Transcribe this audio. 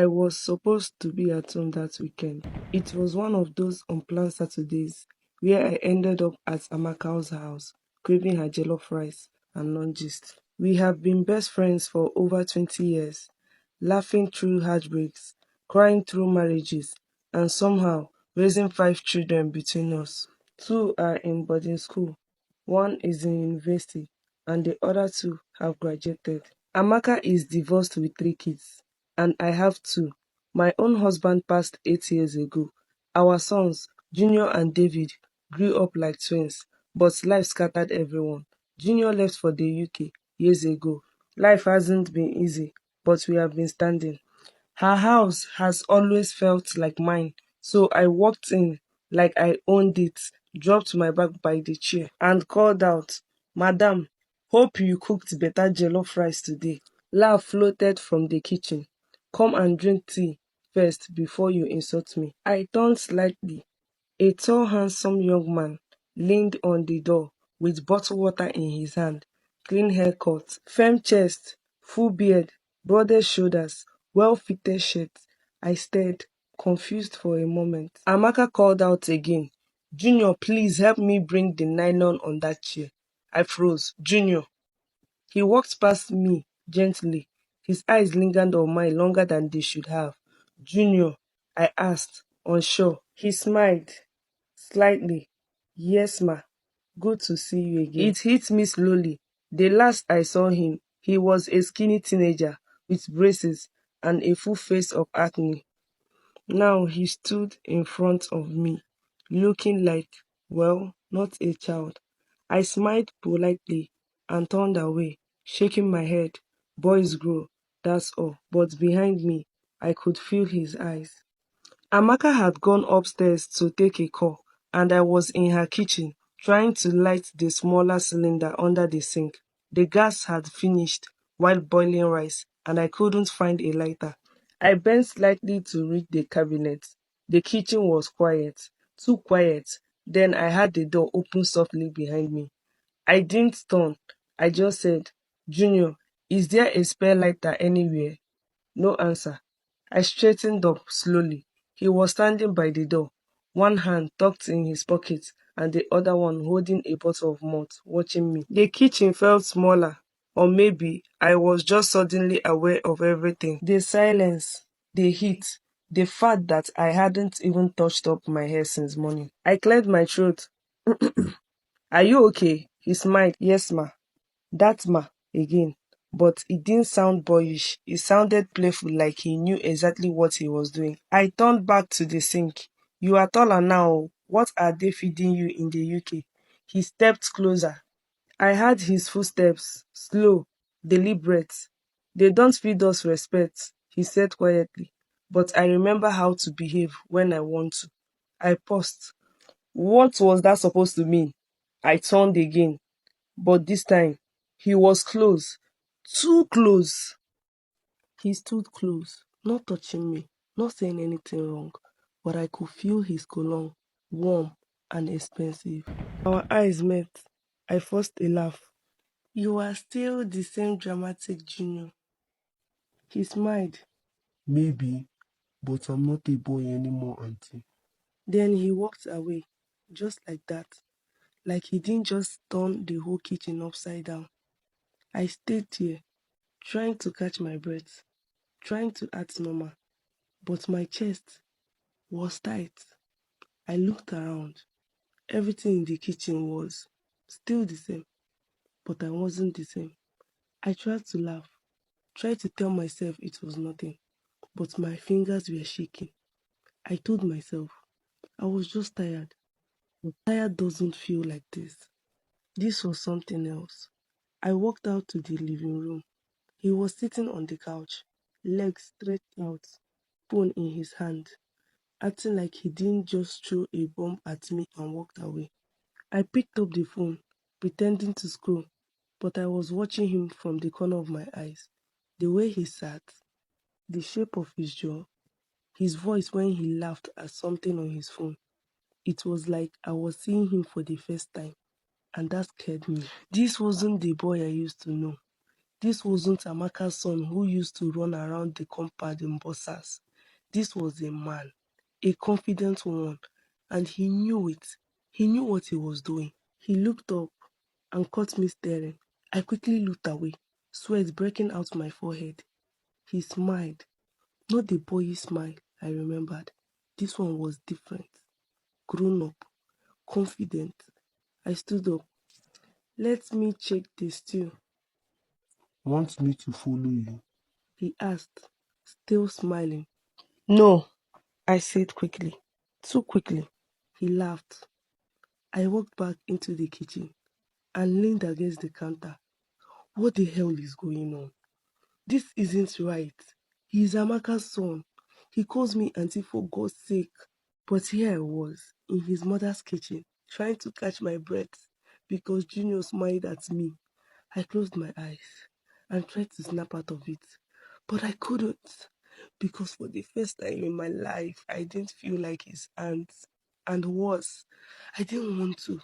I was supposed to be at home that weekend. It was one of those unplanned Saturdays where I ended up at Amaka's house, craving her jollof rice and non-gist. We have been best friends for over 20 years, laughing through heartbreaks, crying through marriages, and somehow raising 5 children between us. Two are in boarding school, one is in university, and the other two have graduated. Amaka is divorced with 3 kids, and I have two. My own husband passed 8 years ago. Our sons, Junior and David, grew up like twins, but life scattered everyone. Junior left for the UK years ago. Life hasn't been easy, but we have been standing. Her house has always felt like mine, so I walked in like I owned it, dropped my bag by the chair, and called out, "Madam, hope you cooked better jollof rice today." Laugh floated from the kitchen. "Come and drink tea first before you insult me." I turned slightly. A tall, handsome young man leaned on the door with bottled water in his hand, clean haircut, firm chest, full beard, broad shoulders, well-fitted shirt. I stared, confused for a moment. Amaka called out again, "Junior, please help me bring the nylon on that chair." I froze. "Junior." He walked past me gently. His eyes lingered on mine longer than they should have. "Junior?" I asked, unsure. He smiled slightly. "Yes, ma. Good to see you again." It hit me slowly. The last I saw him, he was a skinny teenager with braces and a full face of acne. Now he stood in front of me, looking like, well, not a child. I smiled politely and turned away, shaking my head. Boys grow, that's all. But behind me, I could feel his eyes. Amaka had gone upstairs to take a call, and I was in her kitchen trying to light the smaller cylinder under the sink. The gas had finished while boiling rice, and I couldn't find a lighter. I bent slightly to reach the cabinet. The kitchen was quiet, too quiet. Then I heard the door open softly behind me. I didn't turn. I just said, "Junior, is there a spare lighter anywhere?" No answer. I straightened up slowly. He was standing by the door, one hand tucked in his pocket and the other one holding a bottle of malt, watching me. The kitchen felt smaller, or maybe I was just suddenly aware of everything. The silence, the heat, the fact that I hadn't even touched up my hair since morning. I cleared my throat. "Are you okay?" He smiled. "Yes, ma." That ma again. But it didn't sound boyish. It sounded playful, like he knew exactly what he was doing. I turned back to the sink. "You are taller now. What are they feeding you in the UK?" He stepped closer. I heard his footsteps, slow, deliberate. "They don't feed us respect," he said quietly. "But I remember how to behave when I want to." I paused. What was that supposed to mean? I turned again. But this time, he was close. Too close. He stood close, not touching me, not saying anything wrong, but I could feel his cologne, warm and expensive. Our eyes met. I forced a laugh. "You are still the same dramatic Junior." He smiled. Maybe, but I'm not a boy anymore, auntie. Then he walked away, just like that, like he didn't just turn the whole kitchen upside down. I stayed here, trying to catch my breath, trying to act normal, but my chest was tight. I looked around. Everything in the kitchen was still the same, but I wasn't the same. I tried to laugh, tried to tell myself it was nothing, but my fingers were shaking. I told myself I was just tired, but tired doesn't feel like this. This was something else. I walked out to the living room. He was sitting on the couch, legs stretched out, phone in his hand, acting like he didn't just throw a bomb at me and walked away. I picked up the phone, pretending to scroll, but I was watching him from the corner of my eyes. The way he sat, the shape of his jaw, his voice when he laughed at something on his phone. It was like I was seeing him for the first time, and that scared me. This wasn't the boy I used to know. This wasn't Amaka's son who used to run around the compound in bossas. This was a man, a confident one, and he knew it. He knew what he was doing. He looked up and caught me staring. I quickly looked away, sweat breaking out my forehead. He smiled. Not the boyish smile I remembered. This one was different. Grown up, confident. I stood up. Let me check the stew, Want me to follow you? he asked, still smiling. No, I said quickly. Too quickly. He laughed. I walked back into the kitchen and leaned against the counter. What the hell is going on? This isn't right. He's Amaka's son. He calls me auntie for God's sake. But here I was, in his mother's kitchen, trying to catch my breath because Junior smiled at me. I closed my eyes and tried to snap out of it. But I couldn't because for the first time in my life, I didn't feel like his aunt. And worse, I didn't want to.